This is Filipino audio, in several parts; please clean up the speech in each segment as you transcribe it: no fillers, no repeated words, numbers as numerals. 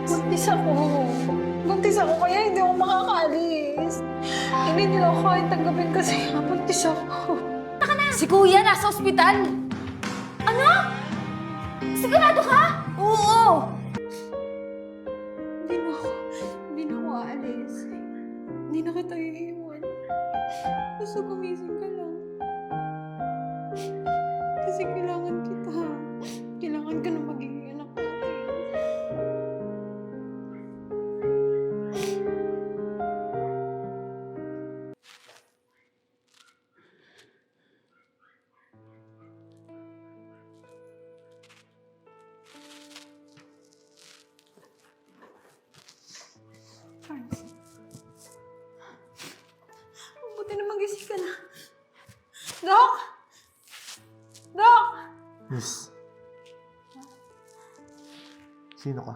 Buntis ako. Buntis ako kaya hindi ako makakaalis. Hindi nila ako kahit tanggapin kasi buntis ako. Si Kuya nasa ospital! Ano? Sigurado ka? Oo! Hindi na ako aalis. Hindi na kita iiwan. Basta gumising ka lang. Kasi kailangan kita. Kailangan ka na magiging anak natin. Charles. Buti na magising ka na. Doc! Doc! Miss. Sino ka?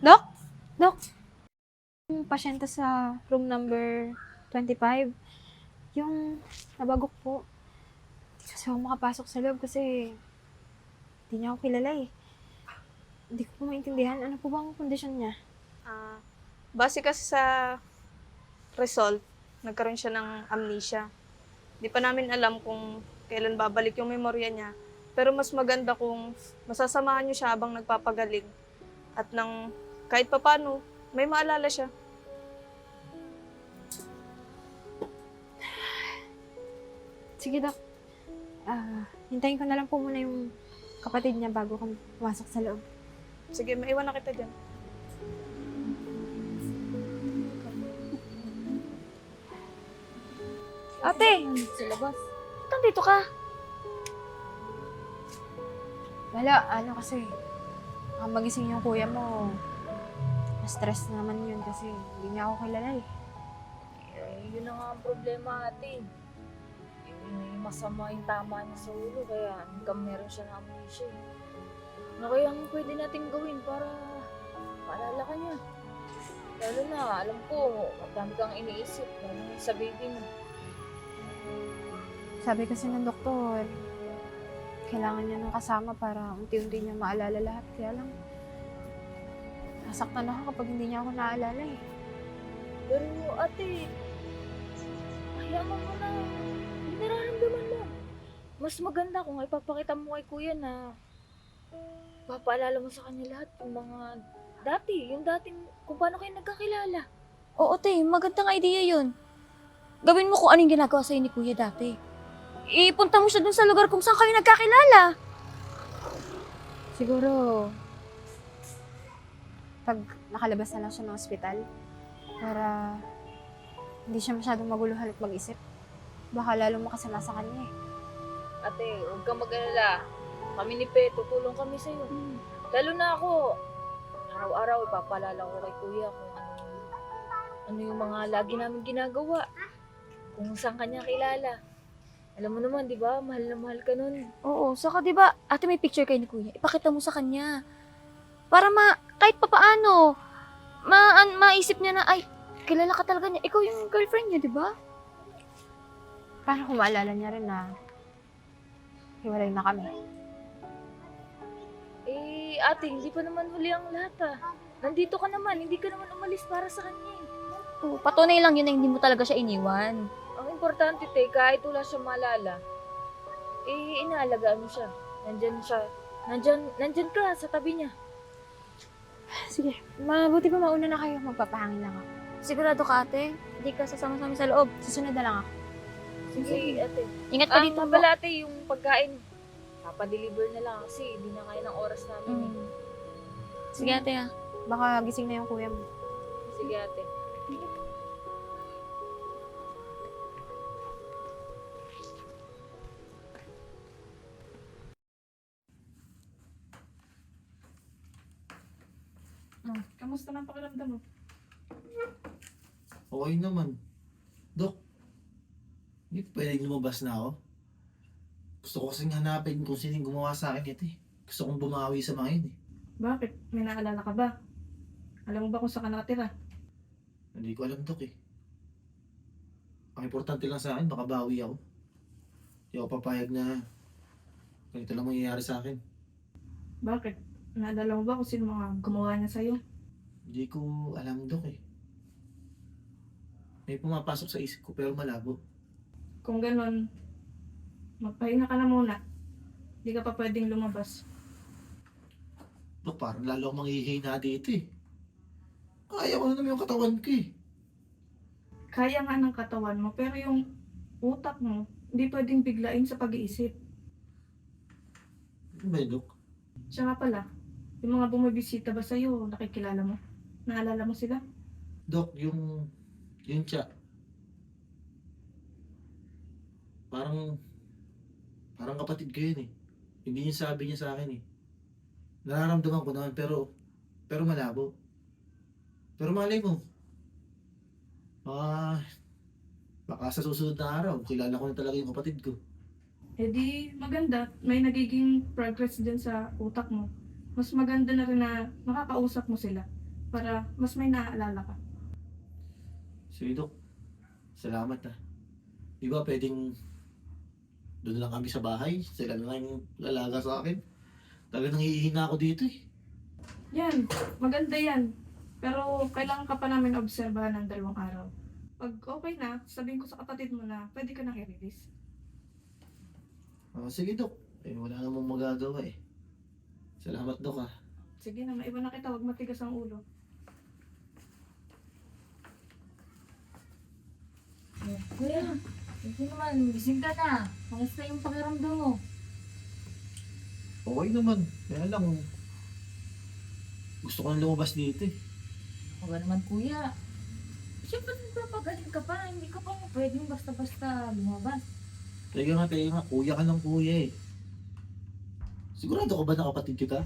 Doc? Doc? Yung pasyente sa room number 25, yung nabagok po. Hindi kasi ako makapasok sa loob kasi hindi niya ako kilala eh. Hindi ko po maintindihan. Ano po bang kondisyon niya? Base kasi sa result, nagkaroon siya ng amnesia. Di pa namin alam kung kailan babalik yung memorya niya. Pero mas maganda kung masasamahan niyo siya habang nagpapagaling. At nang kahit papano, may maalala siya. Sige, Doc. Hintayin ko na lang po muna yung kapatid niya bago kami pumasok sa loob. Sige, maiwan na kita dyan. Ate! Sa labas. Ba't nandito ka? Wala, ano kasi, magising yung kuya mo, na-stress na naman yun kasi hindi niya ako kilala eh. Yun na nga ang problema ate. Masama yung tama niya sa ulo kaya hanggang meron siya ng amnesia. Ano kaya ang pwede natin gawin para paalala ka niya? Lalo na, alam ko, madami kang iniisip sa baby mo. Sabi kasi ng doktor, kailangan niya ng kasama para unti-unti niya maalala lahat. Kaya lang, nasaktan ako kapag hindi niya ako naalala eh. Pero ate, hayaan mo na. Hindi nararamdaman mo. Mas maganda kung ipapakita mo kay kuya na papaalala mo sa kanya lahat yung mga dati, yung dating kung paano kayo nagkakilala. Oo, te. Magandang idea yun. Gawin mo kung anong ginagawa sa'yo ni Kuya dati. Ipunta mo siya dun sa lugar kung saan kayo nagkakilala. Siguro, pag nakalabas na lang siya ng ospital, para hindi siya masyadong maguluhan at mag-isip, baka lalo makasama sa kanya eh. Ate, huwag kang mag-alala. Kami ni Pe, tutulong kami sa'yo. Lalo na ako, araw-araw ipapaalala ko kay kuya kung ano yung mga lagi namin ginagawa. Kung saan kanya kilala. Alam mo naman, di ba? Mahal na mahal ka nun. Oo, saka 'di ba, ate may picture kayo ni Kuya. Ipakita mo sa kanya. Para kahit papaano maisip niya na ay kilala ka talaga niya. Ikaw yung girlfriend niya, 'di ba? Para kung maalala niya rin na hiwalay na kami. Ate, hindi pa naman huli ang lahat ah. Nandito ka naman, hindi ka naman umalis para sa kanya eh. Oo, patunay lang yun na hindi mo talaga siya iniwan. Ang importante, te, kahit wala siyang maalala, inaalagaan mo siya. Nandyan siya. Nandyan ka sa tabi niya. Sige, mabuti pa mauna na kayo. Magpapahangin lang ako. Sigurado ka, ate? Hindi ka sasama sa amin sa loob. Susunod na lang ako. Sige, ate. Ingat ka dito. Pala, ate, yung pagkain, papadeliver na lang kasi hindi na kaya ng oras namin eh. Sige, ate, ah. Baka gising na yung kuya mo. Sige, ate. Kamusta na pakiramdam mo? Okay naman. Dok, hindi pwedeng lumabas na ako. Gusto ko kasing hanapin kung sino yung gumawa sa akin ito eh. Gusto kong bumawi sa mga yun eh. Bakit? May naalala ka ba? Alam mo ba kung saan ka nakatira? Hindi ko alam, Dok eh. Ang importante lang sa akin, makabawi ako. Hindi ako papayag na ganito lang mangyayari sa akin. Bakit? Naalala mo ba kung sino mga gumawa niya sa'yo? Hindi ko alam, Dok eh. May pumapasok sa isip ko pero malabo. Kung ganon, magpahinga ka na muna. Hindi ka pa pwedeng lumabas. Dok, parang lalo akong manghihina dito eh. Kaya ko na naman yung katawan ko eh. Kaya nga ng katawan mo, pero yung utak mo, hindi pwedeng biglain sa pag-iisip. Ano ba yun, Dok? Siya nga pala, yung mga bumibisita ba sa'yo, nakikilala mo? Naalala mo sila? Dok, yung tiya. Parang kapatid ko yun eh. Hindi yung sabi niya sa akin eh. Nararamdaman ko naman pero malabo. Pero malay mo. Baka sa susunod na araw, kilala ko na talaga yung kapatid ko. Eh di, maganda. May nagiging progress din sa utak mo. Mas maganda na rin na makakausap mo sila para mas may naaalala ka. Sige, Dok. Salamat ah. Di ba pwedeng doon lang kami sa bahay? Sila na lang yung lalaga sa akin. Talagang nangihina ako dito eh. Yan, maganda yan. Pero kailangan ka pa namin obserbahan ng 2 araw. Pag okay na, sabihin ko sa kapatid mo na pwede ka nang i-release. Sige, Dok. Wala namang magagawa eh. Salamat, Dok ah. Sige na, maiba na kita. Huwag matigas ang ulo. Kuya, hindi naman, gising ka na. Kamusta yung pakiramdam mo? Okay naman. Kaya lang, gusto ko nang lumabas dito eh. Ako ba naman kuya? Siyempre nagpapagaling ka pa, hindi ka pa pwedeng basta-basta lumabas. Teka nga. Kuya ka ng kuya eh. Sigurado ka ba na kapatid kita?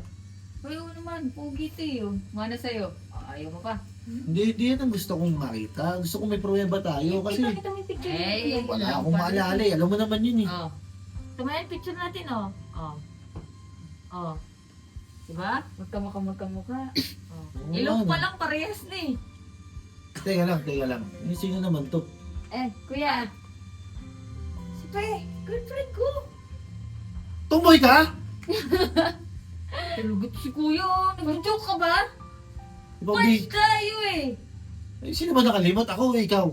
Kuya ko naman, pugi ito yun. Mana sa'yo? Ayaw mo pa. Hindi yan ang gusto kong makita. Gusto kong may pruweba tayo kasi Ipakita mo yung picture natin. wala akong maalala eh. Alam mo naman yun eh. Oh. Tumayan picture natin, oh. Oh. Oh. Diba? Magkamukha. Oh. Oo Ilong nga, pa lang parehas na eh. Teka lang. Sino naman to? Kuya. Si Pre, girlfriend ko. Tumboy ka? Talugot si kuya, oh. Nag-joke ka ba? Ikaw, Punch tayo eh. sino ba nakalimot? Ako o ikaw?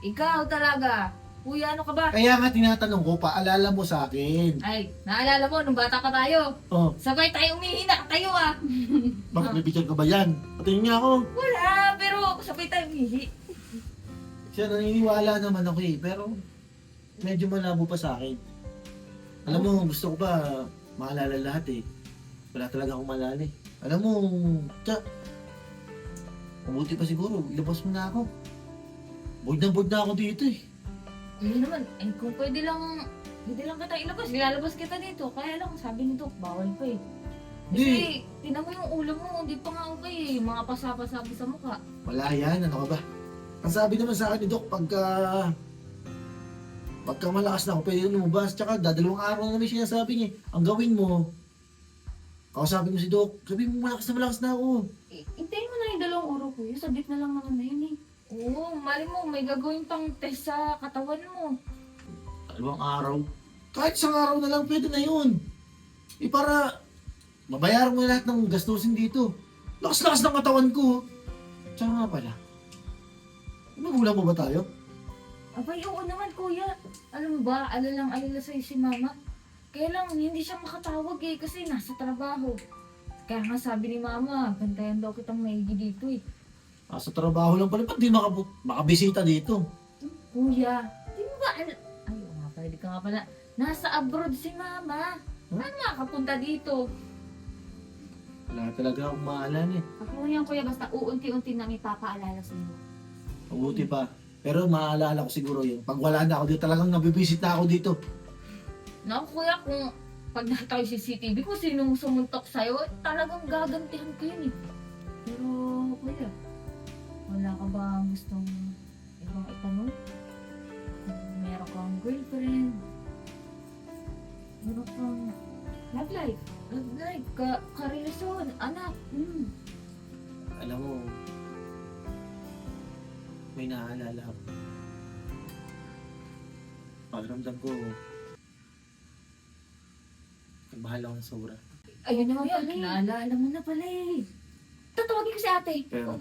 Ikaw talaga. Kuya, ano ka ba? Kaya nga tinatanong ko, paalala mo sa akin. Ay, naalala mo, nung bata pa tayo, Oh, sabay tayo umihina, tayo ah. bakit may picture ka ba yan? Patingin nga ako. Wala, pero sabay tayo umihi. Siya naniniwala naman ako eh, pero medyo malabo pa sa akin. Alam mo, gusto ko pa maalala lahat eh. Wala talaga akong maalala eh. Alam mo, tsa, mabuti pa siguro, ilabas mo na ako. Bored na ako dito eh. Hindi naman, kung pwede lang kita ilabas, nilalabas kita dito. Kaya lang, sabi ni Doc, bawal pa eh. Hindi, Kasi, tinan mo yung ulo mo, hindi pa nga okay eh. Mga pasapasabi sa mukha. wala yan, ano ka ba? Ang sabi naman sa akin ni Doc, pagka malakas na ako, pwede na lumabas. Tsaka dadalawang araw na namin sinasabi niya, ang gawin mo, ako sabi ko si Doc, sabi mo malakas na ako. Hintayin mo na yung 2 araw kuya, sabit na lang naman na yun eh. Oo, mali mo, may gagawin pang test sa katawan mo. Dalawang araw. Kahit isang araw na lang, pwede na yun. Para mabayaran mo na lahat ng gastusin dito. Lakas-lakas ng katawan ko. Tsaka nga pala. Magulang mo ba tayo? Abay, oo naman kuya. Alam mo ba, alala sa'yo si mama. Kaya lang, hindi siya makatawag eh, kasi nasa trabaho. Kaya nga sabi ni mama, bantayan daw kitang maigi dito eh. Sa trabaho lang pala, ba't di makabisita dito? Kuya, di mo ba ay, oo nga pala, di ka nga pala. Nasa abroad si mama. Paano makapunta dito? Wala talaga akong maalala eh. Ako yan kuya, basta uunti-unti na may papaalala sa iyo. Mabuti pa. Pero maalala ko siguro yun. Pag wala na ako dito, talagang nabibisit na ako dito. Naku kuya, kung pag nakita ko yung CCTV kung sinong sumuntok sa'yo, talagang gagantihan ko yun eh. Pero kuya, wala ka ba gustong ibang itanong? Kung meron kang girlfriend, meron kang love life, karelasyon, anak, Alam mo, may naaalala ako. pakiramdam ko, nagmahal ako ng sobra. Ayun naman pala eh. Naalala mo na pala eh. Tatawagin ko si ate. Pero,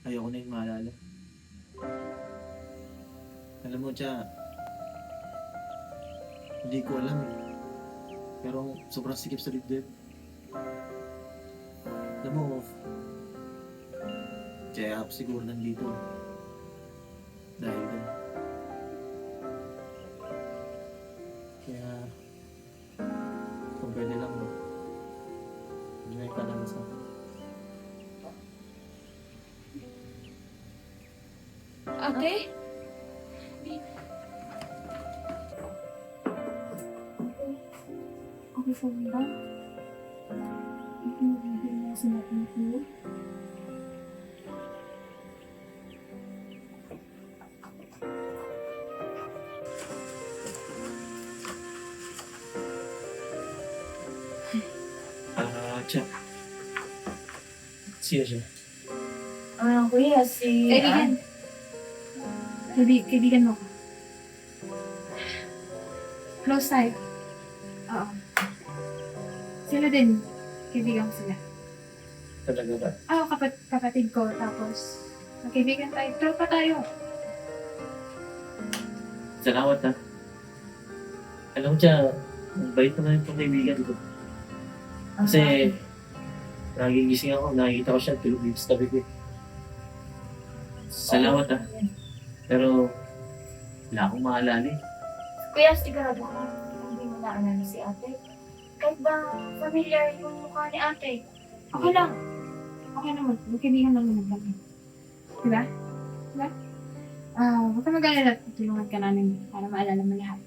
ayoko na yung maalala. Alam mo, Cha, hindi ko alam eh. Pero sobrang sikip sa dibdib. Alam mo, kaya ako siguro nandito. Dahil doon. Kaya, kung pwede lang, hindi ka lang sa Ate? Okay po ba? Hindi na sinabi ko. Cha. Sino siya? Kuya, si... Kaibigan. Kaibigan mo ko. Close tayo. Oo. Sila din. Kaibigan ko sila. Talaga ba? Kapatid ko. Tapos, magkaibigan tayo. Tropa tayo. Salamat ha. Alam mo siya, ang bait naman yung kaibigan ko. Kasi, laging gising ako, nakikita ko siya, tulog dito sa tabi ko. Salamat ha. Pero, wala akong maalala eh. Kuya, sigurado ka hindi mo naalala si ate. Kahit ba familiar yung mukha ni ate? Okay lang. Okay naman. Magkaibigan lang naman kami. Diba? Diba? Huwag ka mag-alala. Tulungan ka namin para maalala mo lahat.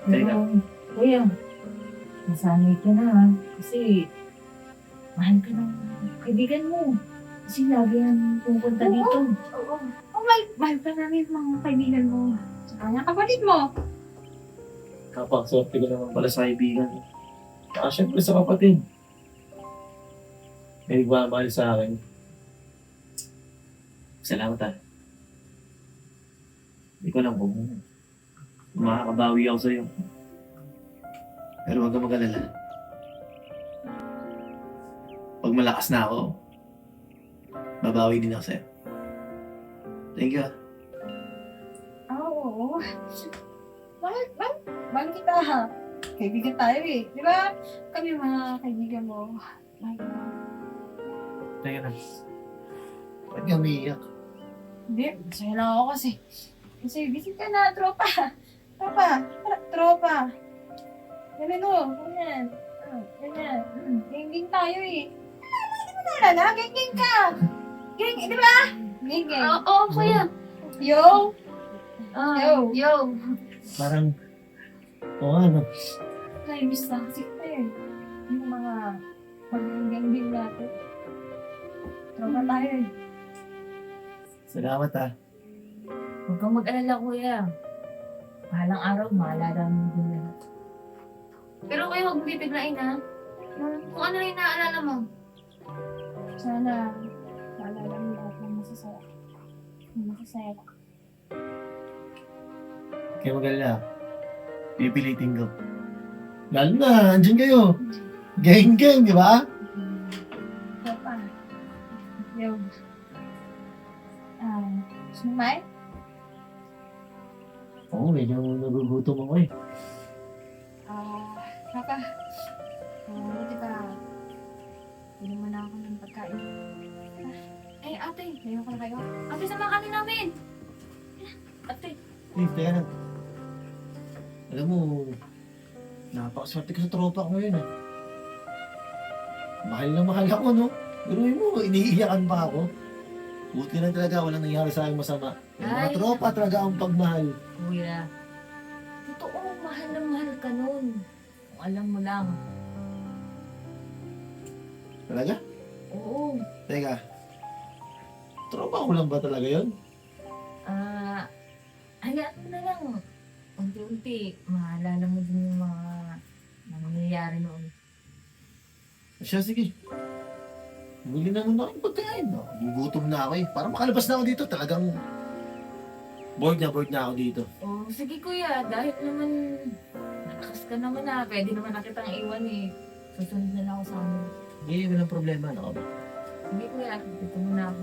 Teka. Kuya, nasanay ka na ha. Kasi, mahal ka ng kaibigan mo. Kasi lagi yan pupunta Oo. dito. Oo. Oh, mahal ka namin mga kaibigan mo. Tsaka yung kapatid mo. Kapag-sorte ko naman pala sa kaibigan. Saka syempre sa kapatid. May nagmamahal sa akin. Salamat ha. Hindi ko alam kung makakabawi ako sa'yo. Pero huwag ka mag-alala. Pag malakas na ako, babawi din ako sa'yo. Thank you ha. Oo. Mahal kita ha. Kaibigan tayo eh. Di ba? Kami mga kaibigan mo. Mahal ka na. Teka na. Ba't ka umiiyak? Hindi. Masaya lang ako kasi. Kasi visit ka na, tropa. Tropa. Ganun o. Ganyan. Ganyan. Geng-geng tayo eh. Hindi mo naalala? Geng-geng ka. Geng, di ba? Geng-geng. Oo, kuya. Yo! Yo. Yo. Parang, oo ano. Nai-miss na kasi kita eh. Yung mga pag-geng-geng natin. Tropa tayo eh. Salamat ha. Huwag kang mag-alala, kuya. Bahalang araw, maalala mo din yan. Pero kuya, huwag mo bibiglain ha. Kung ano rin naaalala mo. Sana maalala mo lahat ng masasaya. Yung masasaya ka. Kaya mag-alala. Pipilitin ko. Lalo na, andyan kayo. Geng-geng, di ba? Tropa. Yo. Sumay? Oo, medyo nagugutom ako eh. Tropa. Buti ka. Pili mo na ako ng pagkain. Eh, ate. Ngayon ka na kayo. Ate, sama kami namin. Ate. Teka na. Alam mo, napakaswerte ko sa tropa ko ngayon eh. Mahal na mahal ako, no? Pero mo, iniiyakan pa ako. Buti na talaga, walang nangyari sa akin masama. Yung mga Ay. tropa talaga ang pagmahal. Kuya, totoo, mahal na mahal ka nun. Kung alam mo lang. Talaga? Oo. Teka. Tropa ko lang ba talaga yun? Hayaan mo na lang. Unti-unti, maalala mo din yung mga nangyayari noon. Siya, sige. Bumili na muna akong pagkain. No? Gugutom na ako eh. Para makalabas na ako dito. Talagang Bored na ako dito. Oh, sige kuya, dahil naman nalakas ka naman na, pwede naman na kitang iwan eh. Susunod na lang ako sa amin. Hindi, walang problema. Ano ka ba? Sige kuya, dito muna ako.